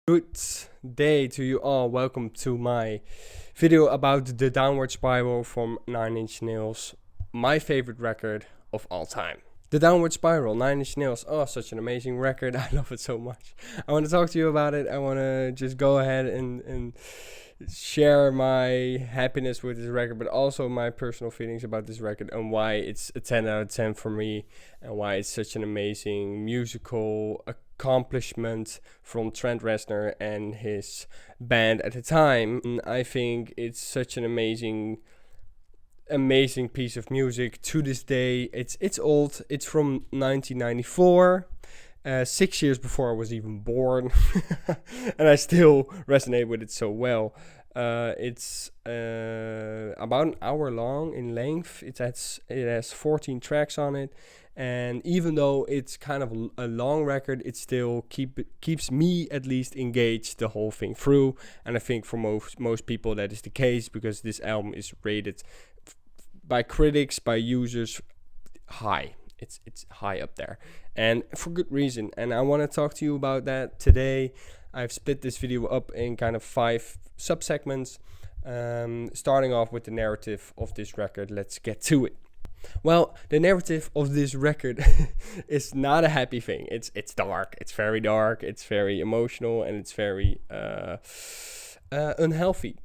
Good day to you all. Welcome to my video about the Downward Spiral from Nine Inch Nails, my favorite record of all time. The Downward Spiral, Nine Inch Nails. Oh, such an amazing record. I love it so much. I want to talk to you about it. I want to just go ahead and share my happiness with this record, but also my personal feelings about this record and why it's a 10 out of 10 for me and why it's such an amazing musical accomplishment from Trent Reznor and his band at the time. And I think it's such an amazing piece of music to this day. It's old. It's from 1994. 6 years before I was even born, and I still resonate with it so well. It's about an hour long in length. It has 14 tracks on it, and even though it's kind of a long record, it still keeps me at least engaged the whole thing through. And I think for most people that is the case, because this album is rated by critics, by users, high. It's high up there, and for good reason. And I want to talk to you about that today. I've split this video up in kind of 5 subsegments, starting off with the narrative of this record. Let's get to it. Well, the narrative of this record is not a happy thing. It's dark. It's very dark. It's very emotional, and it's very unhealthy.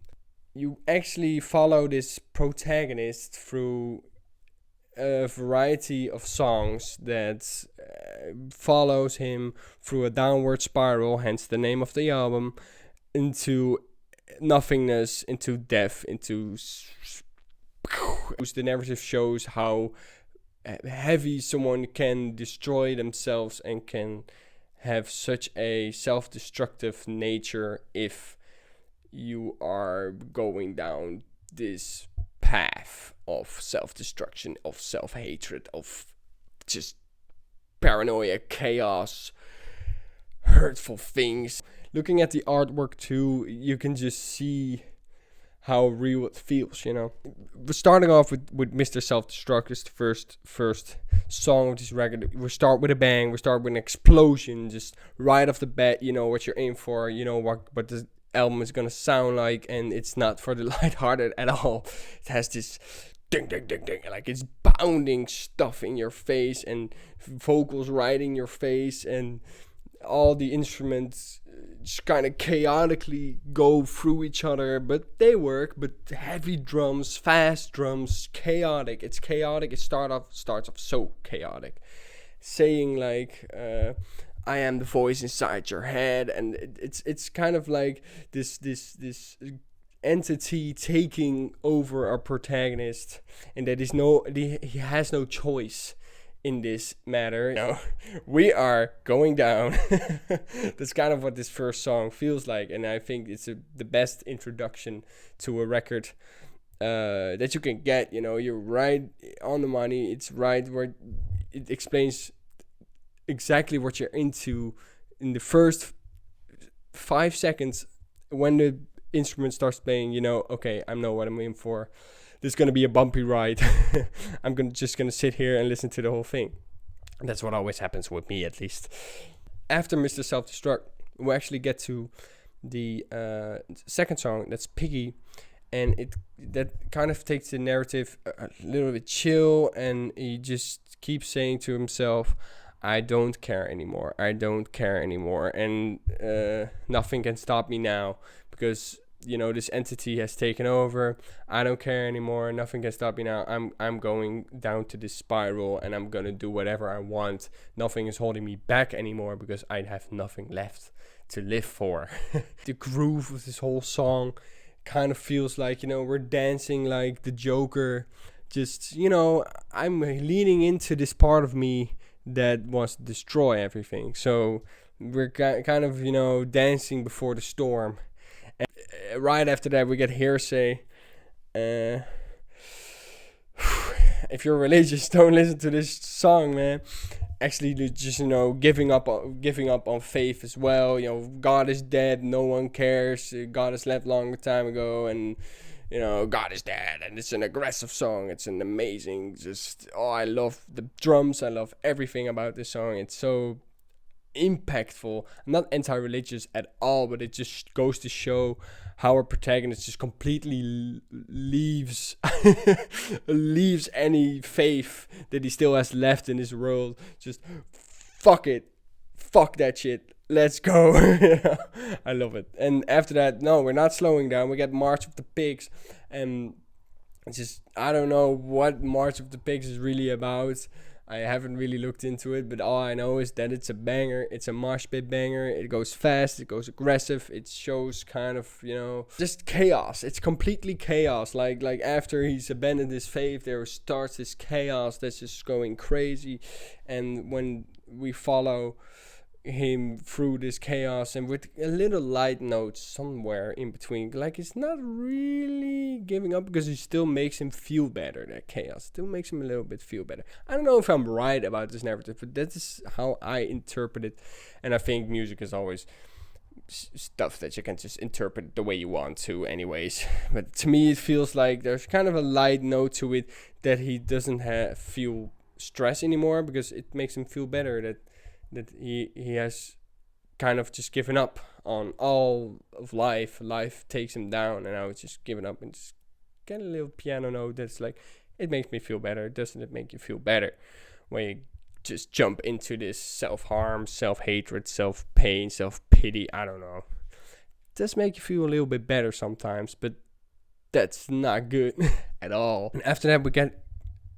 You actually follow this protagonist through a variety of songs that follows him through a downward spiral, hence the name of the album, into nothingness, into death, into... The narrative shows how heavy someone can destroy themselves and can have such a self-destructive nature if you are going down this path of self-destruction, of self-hatred, of just paranoia, chaos, hurtful things. Looking at the artwork too, you can just see how real it feels, you know. We're starting off with Mr. Self-Destruct. It's the first song of this record. We start with a bang, we start with an explosion, just right off the bat. You know what you're in for, you know what the album is gonna sound like, and it's not for the lighthearted at all. It has this ding ding ding ding, like it's pounding stuff in your face and vocals right in your face, and all the instruments just kind of chaotically go through each other, but they work. But heavy drums, fast drums, chaotic. It's chaotic. It starts off so chaotic, saying like I am the voice inside your head, and it's kind of like this entity taking over our protagonist, and that he has no choice in this matter. You know, we are going down. That's kind of what this first song feels like, and I think it's the best introduction to a record that you can get. You know, you're right on the money. It's right where it explains exactly what you're into in the first 5 seconds. When the instrument starts playing, you know, okay, I know what I'm in for. This is gonna be a bumpy ride. I'm just gonna sit here and listen to the whole thing. That's what always happens with me, at least. After Mr. Self-Destruct, we actually get to the second song. That's Piggy, and that kind of takes the narrative a little bit chill, and he just keeps saying to himself, I don't care anymore. I don't care anymore. And nothing can stop me now, because, you know, this entity has taken over. I don't care anymore. Nothing can stop me now. I'm going down to this spiral, and I'm going to do whatever I want. Nothing is holding me back anymore, because I have nothing left to live for. The groove of this whole song kind of feels like, you know, we're dancing like the Joker. Just, you know, I'm leaning into this part of me that wants to destroy everything. So we're kind of, you know, dancing before the storm. And right after that, we get Hearsay. If you're religious, don't listen to this song, man. Actually, just, you know, giving up on faith as well. You know, God is dead. No one cares. God has left long time ago, and, you know, God is dead. And it's an aggressive song. It's an amazing, I love the drums. I love everything about this song. It's so impactful. I'm not anti-religious at all, but it just goes to show how our protagonist just completely leaves leaves any faith that he still has left in this world. Just fuck it, fuck that shit. Let's go. I love it. And after that, no, we're not slowing down. We get March of the Pigs, and it's just, I don't know what March of the Pigs is really about. I haven't really looked into it, but all I know is that it's a banger. It's a mosh pit banger. It goes fast. It goes aggressive. It shows kind of, just chaos. It's completely chaos. Like after he's abandoned his faith, there starts this chaos that's just going crazy. And when we follow him through this chaos, and with a little light note somewhere in between, like it's not really giving up, because it still makes him feel better. That chaos still makes him a little bit feel better. I don't know if I'm right about this narrative, but that is how I interpret it. And I think music is always stuff that you can just interpret the way you want to anyways. But to me, it feels like there's kind of a light note to it, that he doesn't feel stress anymore, because it makes him feel better, that he has kind of just given up on all of life. Life takes him down, and I was just giving up, and just get a little piano note that's like, it makes me feel better. Doesn't it make you feel better when you just jump into this self-harm, self-hatred, self-pain, self-pity? I don't know. It does make you feel a little bit better sometimes, but that's not good at all. And after that, we get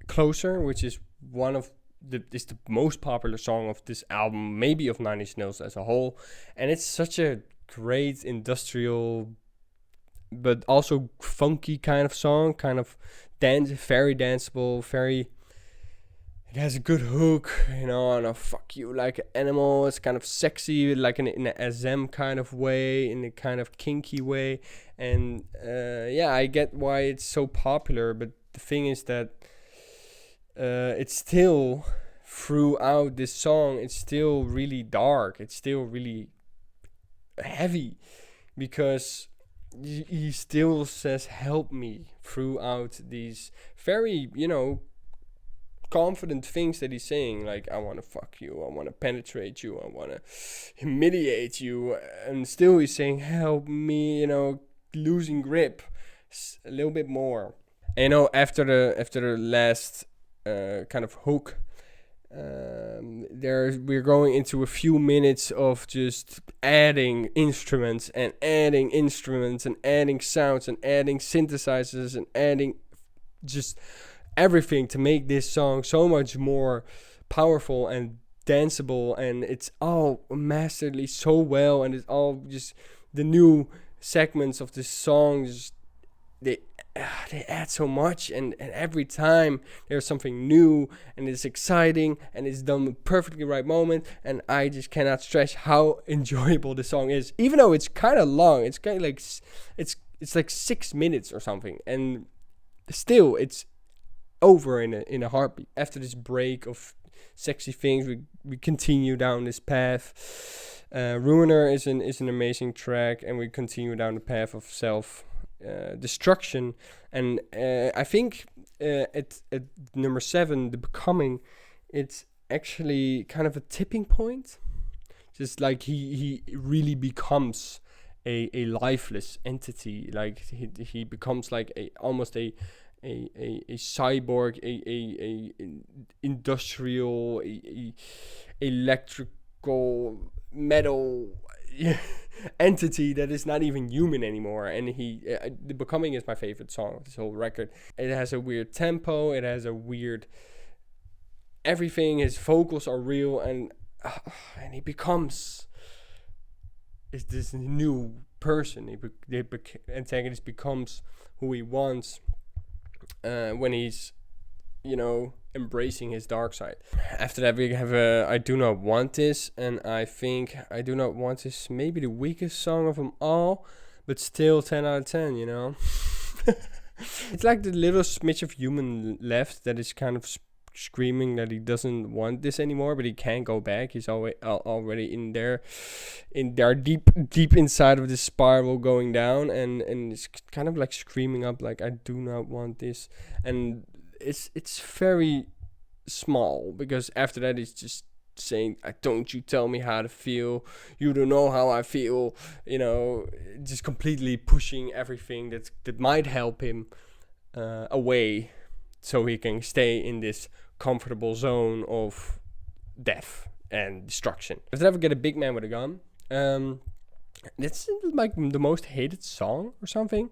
Closer, which is is the most popular song of this album, maybe of Nine Inch Nails as a whole. And it's such a great industrial but also funky kind of song, kind of very danceable, it has a good hook, and a fuck you like an animal. It's kind of sexy, like in an SM kind of way, in a kind of kinky way. And I get why it's so popular, but the thing is that it's still, throughout this song, it's still really dark. It's still really heavy, because he still says help me throughout these very, confident things that he's saying. Like, I want to fuck you, I want to penetrate you, I want to humiliate you. And still he's saying help me, losing grip a little bit more. And after the last kind of hook, we're going into a few minutes of just adding instruments and adding sounds and adding synthesizers and adding just everything to make this song so much more powerful and danceable. And it's all masteredly so well, and it's all just the new segments of this song, just they add so much, and every time there's something new, and it's exciting, and it's done with perfectly right moment. And I just cannot stress how enjoyable the song is, even though it's kind of long. It's kind of like it's like 6 minutes or something, and still it's over in a heartbeat. After this break of sexy things, we continue down this path. Ruiner is an amazing track, and we continue down the path of self destruction. And I think at number 7, The Becoming, it's actually kind of a tipping point. Just like he really becomes a lifeless entity. Like he becomes like almost a cyborg, a industrial, a electrical metal entity that is not even human anymore. And The Becoming is my favorite song of this whole record. It has a weird tempo, it has a weird everything. His vocals are real, and he becomes this new person. The antagonist becomes who he wants when he's embracing his dark side. After that, we have I Do Not Want This, and I think I Do Not Want This maybe the weakest song of them all, but still 10 out of 10, It's like the little smidge of human left that is kind of screaming that he doesn't want this anymore, but he can't go back. He's already in there deep inside of this spiral going down, and it's kind of like screaming up like, I do not want this. And it's very small, because after that it's just saying, don't you tell me how to feel, you don't know how I feel, just completely pushing everything that might help him away, so he can stay in this comfortable zone of death and destruction. If they ever get a big man with a gun, it's like the most hated song or something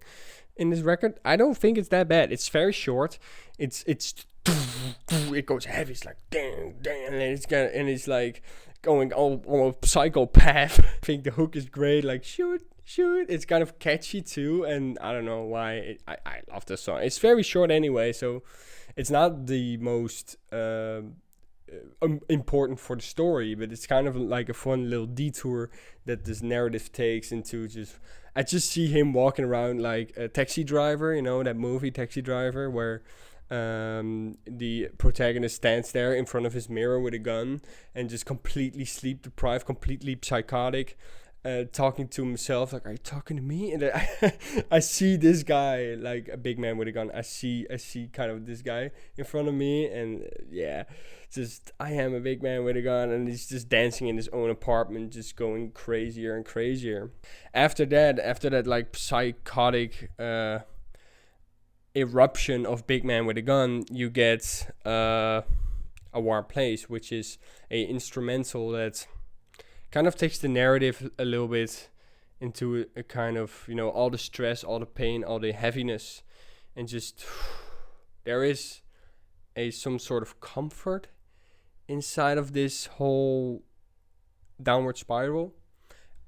in this record. I don't think it's that bad. It's very short. It's it goes heavy. It's like dang, and it's like going all psychopath. I think the hook is great. Like shoot. It's kind of catchy too, and I don't know why. I love this song. It's very short anyway, so it's not the most important for the story, but it's kind of like a fun little detour that this narrative takes into. I just see him walking around like a taxi driver, that movie Taxi Driver, where the protagonist stands there in front of his mirror with a gun and just completely sleep deprived, completely psychotic, talking to himself like, are you talking to me? And I see this guy, like a big man with a gun. I see kind of this guy in front of me, and I am a big man with a gun, and he's just dancing in his own apartment, just going crazier and crazier. After that like psychotic eruption of big man with a gun, you get A Warm Place, which is a instrumental that kind of takes the narrative a little bit into a kind of, all the stress, all the pain, all the heaviness, and just there is some sort of comfort inside of this whole downward spiral,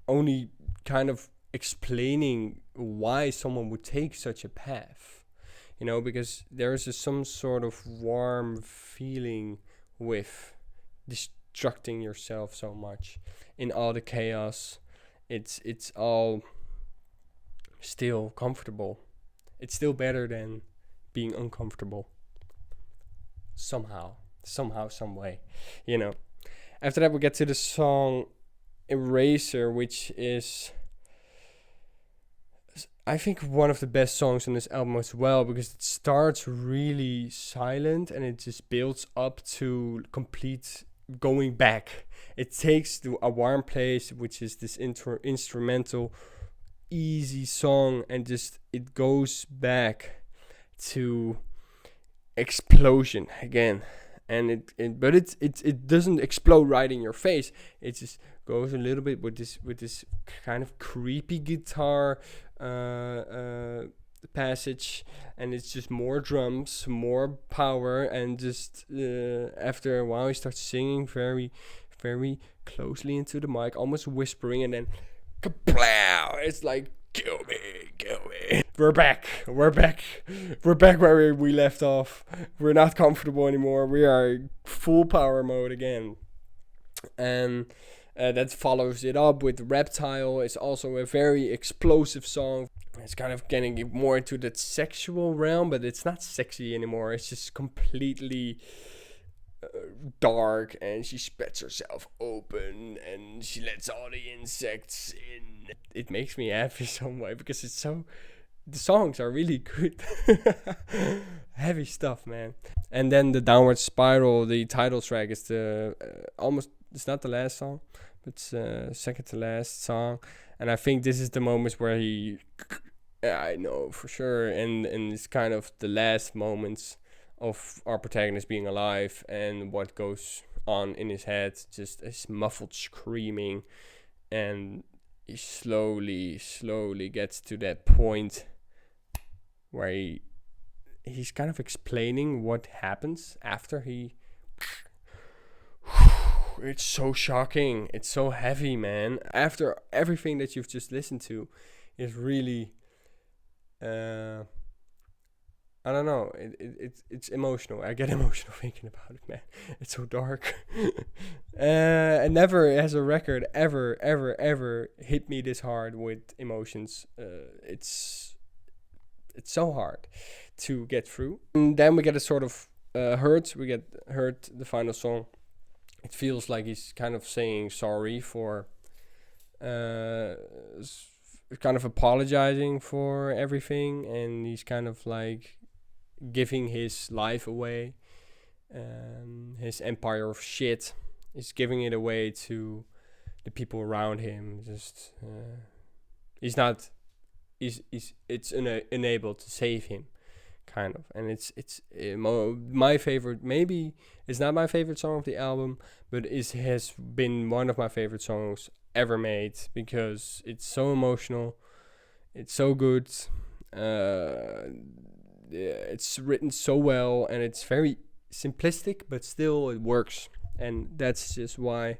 only kind of explaining why someone would take such a path, because there is some sort of warm feeling with destructing yourself so much in all the chaos. It's all still comfortable. It's still better than being uncomfortable somehow, some way, After that, we get to the song Eraser, which is, I think, one of the best songs on this album as well, because it starts really silent and it just builds up to complete going back. It takes to A Warm Place, which is this instrumental easy song, and just it goes back to explosion again. And it doesn't explode right in your face. It just goes a little bit with this kind of creepy guitar passage, and it's just more drums, more power, and just after a while he starts singing very, very closely into the mic, almost whispering, and then kaplow! It's like, kill me. We're back where we left off. We're not comfortable anymore. We are full power mode again. And that follows it up with Reptile. It's also a very explosive song. It's kind of getting more into that sexual realm, but it's not sexy anymore. It's just completely dark, and she spreads herself open and she lets all the insects in. It makes me happy some way, because the songs are really good. Heavy stuff, man. And then the Downward Spiral, the title track, is it's not the last song, but it's second to last song. And I think this is the moment where I know for sure, and it's kind of the last moments of our protagonist being alive, and what goes on in his head, just this muffled screaming, and he slowly gets to that point where he's kind of explaining what happens after he. It's so shocking. It's so heavy, man. After everything that you've just listened to, is really, I don't know. It's emotional. I get emotional thinking about it, man. It's so dark. And never has a record ever hit me this hard with emotions. It's so hard to get through. And then we get a sort of Hurt. We get Hurt, the final song. It feels like he's kind of saying sorry for, kind of apologizing for everything, and he's kind of like giving his life away, his empire of shit, He's giving it away to the people around him. Just he's not. It's unable to save him, kind of. And it's my favorite. Maybe it's not my favorite song of the album, but it has been one of my favorite songs ever made because it's so emotional. It's so good. It's written so well, and it's very simplistic, but still it works. And that's just why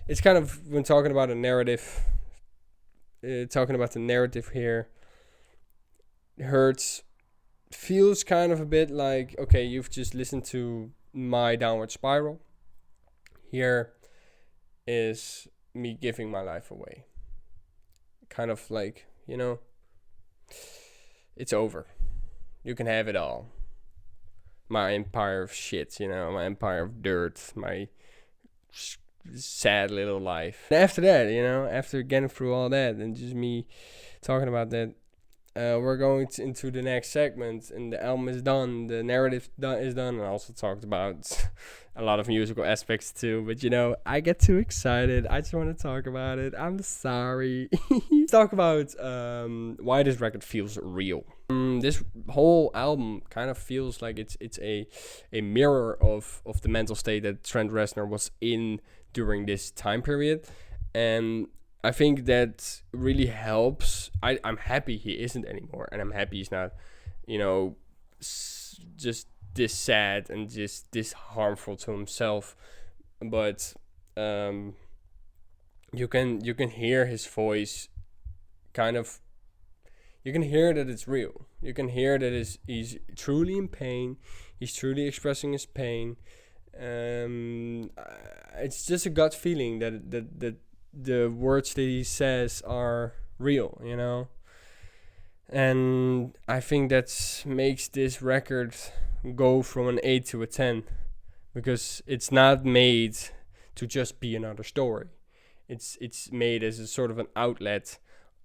it's kind of, when talking about a narrative, talking about the narrative here, hurts feels kind of a bit like, okay, you've just listened to my downward spiral. Here is me giving my life away. Kind of like, it's over. You can have it all. My empire of shit, my empire of dirt, my sad little life. And after that, after getting through all that and just me talking about that, we're going into the next segment, and the album is done, the narrative is done, and I also talked about a lot of musical aspects too, but I get too excited. I just want to talk about it. I'm sorry. Let's talk about why this record feels real. This whole album kind of feels like it's a mirror of the mental state that Trent Reznor was in during this time period, and I think that really helps. I'm happy he isn't anymore, and I'm happy he's not, just this sad and just this harmful to himself. But you can hear his voice, kind of. You can hear that it's real. You can hear that he's truly in pain. He's truly expressing his pain. It's just a gut feeling that the words that he says are real, and I think that makes this record go from an 8 to a 10, because it's not made to just be another story. It's made as a sort of an outlet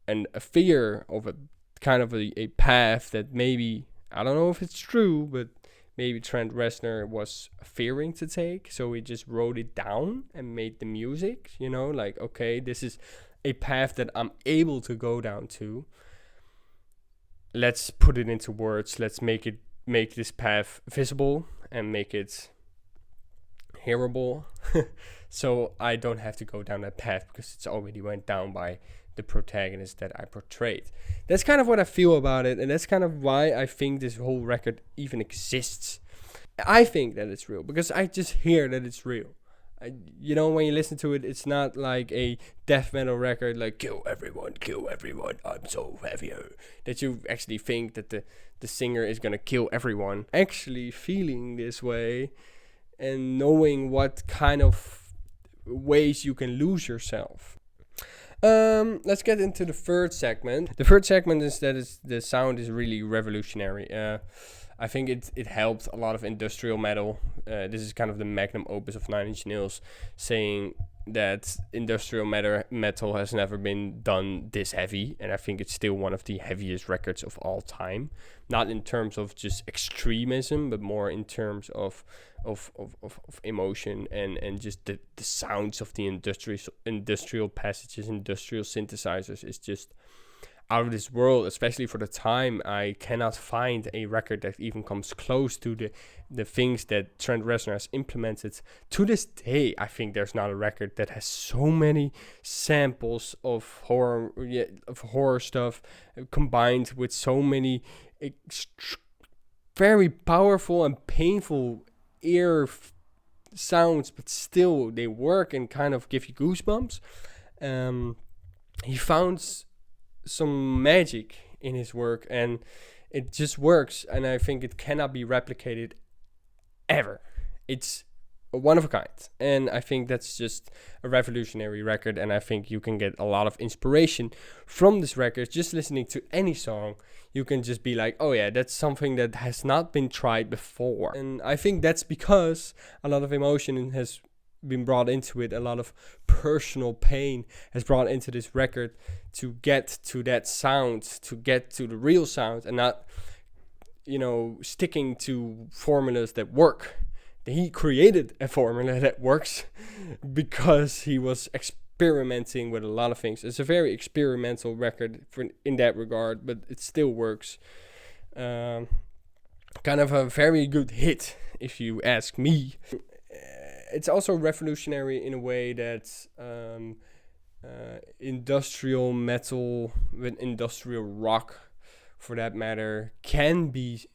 and a fear of a kind of a path that maybe, I don't know if it's true, but maybe Trent Reznor was fearing to take, so he just wrote it down and made the music, like, okay, this is a path that I'm able to go down to. Let's put it into words. Let's make this path visible and make it hearable, so I don't have to go down that path because it's already went down by the protagonist that I portrayed. That's kind of what I feel about it, and that's kind of why I think this whole record even exists. I think that it's real because I just hear that it's real. When you listen to it, it's not like a death metal record like kill everyone, I'm so heavier, that you actually think that the singer is gonna kill everyone. Actually feeling this way and knowing what kind of ways you can lose yourself. Let's get into the third segment. The third segment is that the sound is really revolutionary. I think it helped a lot of industrial metal. This is kind of the magnum opus of 9 Inch Nails, saying that industrial metal has never been done this heavy, and I think it's still one of the heaviest records of all time. Not in terms of just extremism, but more in terms of emotion and just the sounds of the industrial passages, industrial synthesizers is just out of this world, especially for the time. I cannot find a record that even comes close to the things that Trent Reznor has implemented. To this day, I think there's not a record that has so many samples of horror stuff combined with so many very powerful and painful ear sounds, but still they work and kind of give you goosebumps. He found some magic in his work, and it just works, and I think it cannot be replicated ever. It's one of a kind, and I think that's just a revolutionary record, and I think you can get a lot of inspiration from this record. Just listening to any song, you can just be like, oh yeah, that's something that has not been tried before. And I think that's because a lot of emotion has been brought into it, a lot of personal pain has brought into this record to get to that sound, to get to the real sound, and not sticking to formulas that work. he created a formula that works because he was experimenting with a lot of things. It's a very experimental record in that regard, but it still works. Kind of a very good hit, if you ask me. It's also revolutionary in a way that industrial metal with industrial rock, for that matter, can be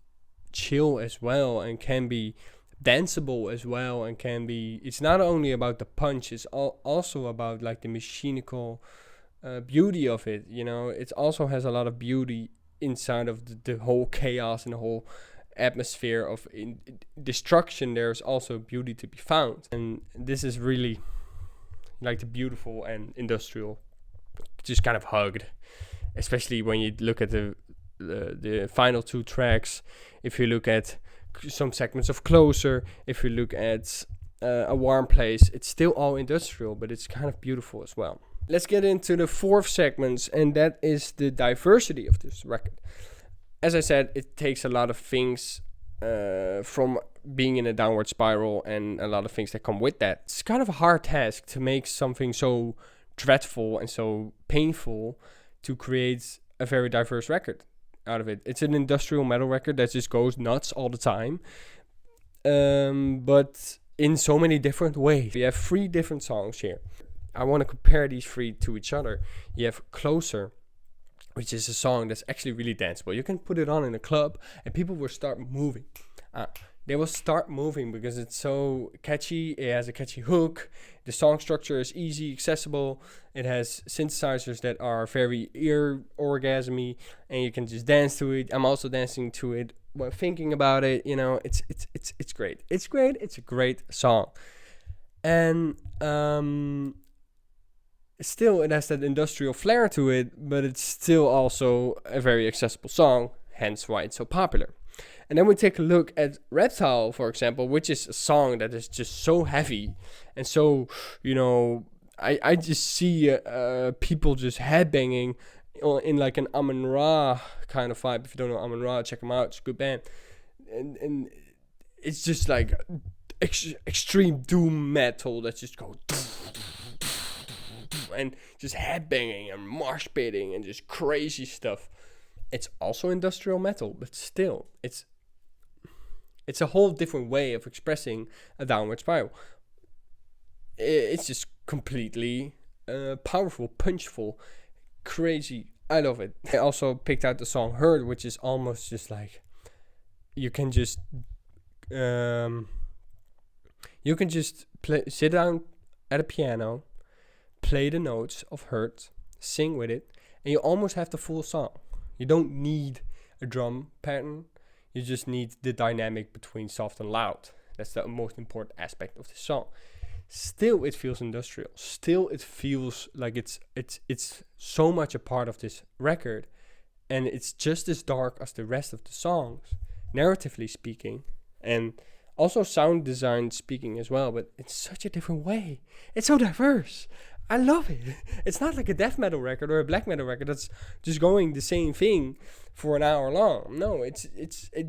chill as well, and can be danceable as well, and can be, it's not only about the punch, it's also about like the mechanical beauty of it, you know. It also has a lot of beauty inside of the whole chaos and the whole atmosphere of destruction. There's also beauty to be found, and this is really like the beautiful and industrial just kind of hugged, especially when you look at the final two tracks. If you look at some segments of Closer, if you look at A Warm Place, it's still all industrial, but it's kind of beautiful as well. Let's get into the fourth segment, and that is the diversity of this record. As I said, it takes a lot of things from being in a downward spiral and a lot of things that come with that. It's kind of a hard task to make something so dreadful and so painful to create a very diverse record out of it. It's an industrial metal record that just goes nuts all the time, but in so many different ways. We have 3 different songs here. I want to compare these 3 to each other. You have Closer, which is a song that's actually really danceable. You can put it on in a club and people will start moving. They will start moving because it's so catchy. It has a catchy hook. The song structure is easy, accessible. It has synthesizers that are very ear orgasmy, and you can just dance to it. I'm also dancing to it while thinking about it. You know, it's great. It's great. It's a great song, and still it has that industrial flair to it, but it's still also a very accessible song. Hence why it's so popular. And then we take a look at Reptile, for example, which is a song that is just so heavy. And so, you know, I just see people just headbanging in like an Amun-Ra kind of vibe. If you don't know Amun-Ra, check them out. It's a good band. And it's just like extreme doom metal that just goes and just headbanging and mosh pitting and just crazy stuff. It's also industrial metal, but still, it's a whole different way of expressing a downward spiral. It's just completely powerful, punchful, crazy. I love it. I also picked out the song Hurt, which is almost just like you can just sit down at a piano, play the notes of Hurt, sing with it, and you almost have the full song. You don't need a drum pattern. You just need the dynamic between soft and loud. That's the most important aspect of the song. Still, it feels industrial. Still, it feels like it's so much a part of this record, and it's just as dark as the rest of the songs, narratively speaking, and also sound design speaking as well. But it's such a different way. It's so diverse. I love it. It's not like a death metal record or a black metal record that's just going the same thing for an hour long. No, it's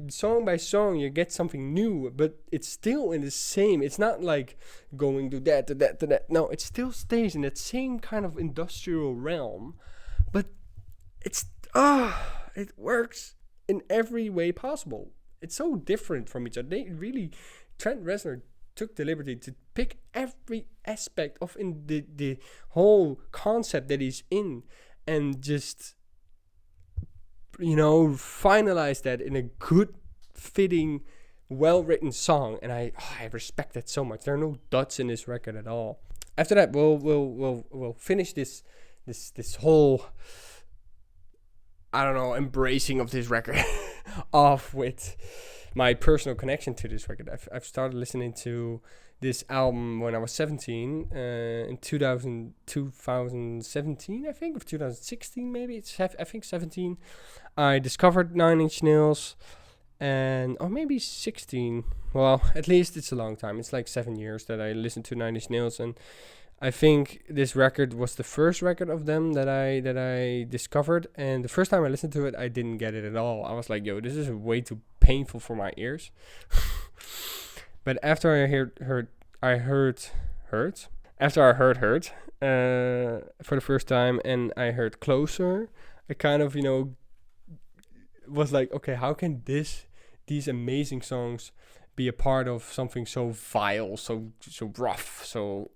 song by song you get something new, but it's still in the same. It's not like going to that to that to that. No, it still stays in that same kind of industrial realm, but it works in every way possible. It's so different from each other. They really, Trent Reznor took the liberty to pick every aspect of in the whole concept that he's in, and just, you know, finalize that in a good fitting, well written song. And I respect that so much. There are no duds in this record at all. After that, we'll finish this whole, I don't know, embracing of this record off with my personal connection to this record. I've started listening to this album when I was 17, in 2017, I think, or 2016 maybe. I think 17. I discovered 9 Inch Nails, or maybe 16. Well, at least it's a long time. It's like 7 years that I listened to 9 Inch Nails, and I think this record was the first record of them that I discovered. And the first time I listened to it, I didn't get it at all. I was like, yo, this is way too painful for my ears. But after I after I heard for the first time, and I heard Closer, I kind of, was like, okay, how can these amazing songs be a part of something so vile, so rough, so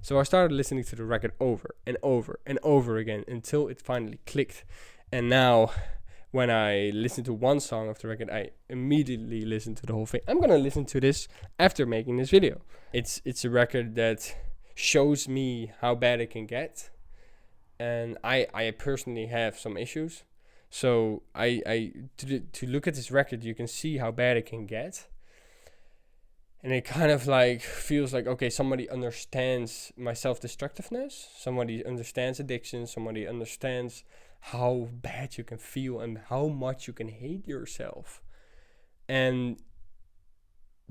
So I started listening to the record over and over and over again until it finally clicked. And now, when I listen to one song of the record, I immediately listen to the whole thing. I'm gonna listen to this after making this video. It's a record that shows me how bad it can get, and I personally have some issues. So to look at this record, you can see how bad it can get. And it kind of like feels like, okay, somebody understands my self-destructiveness. Somebody understands addiction. Somebody understands how bad you can feel and how much you can hate yourself. And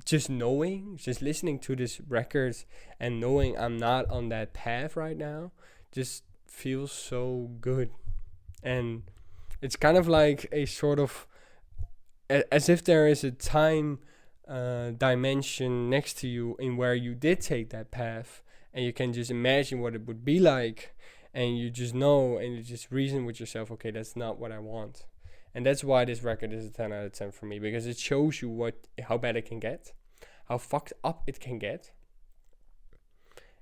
just listening to this record and knowing I'm not on that path right now just feels so good. And it's kind of like a sort of, as if there is a time dimension next to you in where you did take that path, and you can just imagine what it would be like, and you just know, and you just reason with yourself, okay, that's not what I want. And that's why this record is a 10 out of 10 for me, because it shows you how bad it can get, how fucked up it can get.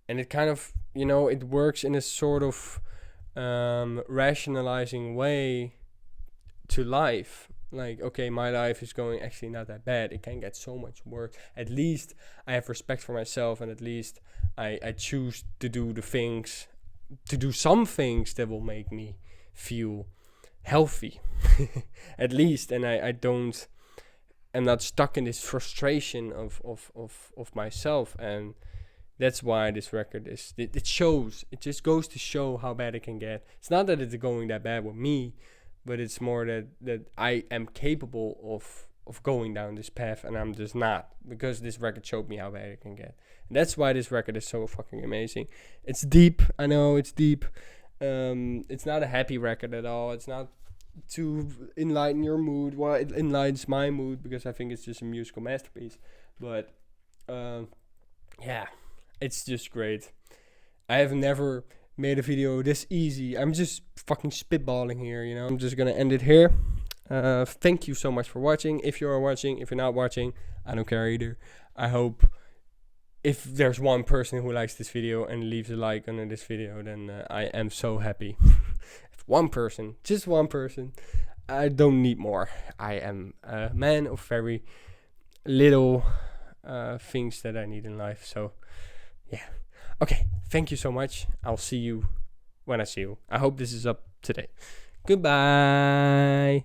And it kind of, it works in a sort of rationalizing way to life. Like, okay, my life is going actually not that bad. It can get so much worse. At least I have respect for myself, and at least I choose to do some things that will make me feel healthy. At least, and I'm not stuck in this frustration of myself. And that's why this record it just goes to show how bad it can get. It's not that it's going that bad with me, but it's more that I am capable of going down this path, and I'm just not, because this record showed me how bad it can get. And that's why this record is so fucking amazing. It's deep. I know it's deep. It's not a happy record at all. It's not to enlighten your mood. Well, it enlightens my mood because I think it's just a musical masterpiece. But yeah, it's just great. I have never made a video this easy. I'm just fucking spitballing here, I'm just gonna end it here. Thank you so much for watching. If you are watching, if you're not watching, I don't care either. I hope if there's one person who likes this video and leaves a like under this video, then I am so happy. If one person, just one person, I don't need more. I am a man of very little things that I need in life. So yeah. Okay, thank you so much. I'll see you when I see you. I hope this is up today. Goodbye.